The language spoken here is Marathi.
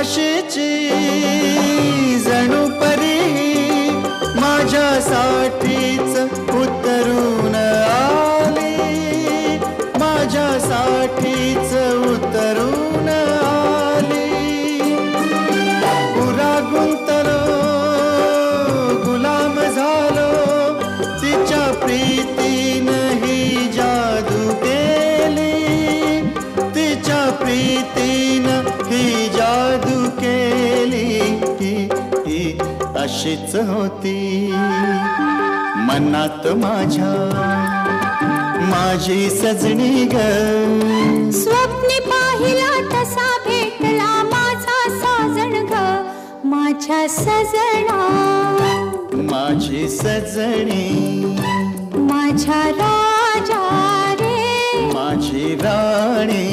अशीची जणू परी माझ्यासाठीच उतरून आली, माझ्यासाठीच उतरून आली. पुरा गुंतलो गुलाम झालो तिच्या प्रीतीनं ही जादू केली, तिच्या प्रीतीनं ही जादू केली. ही अशीच होती मनात माझ्या माझी सजनी ग. स्वप्नी पाहिला तसा भेटला माझा साजण ग, माझ्या सजना, माझी सजनी, माझ्या राजा रे, माझी राणी.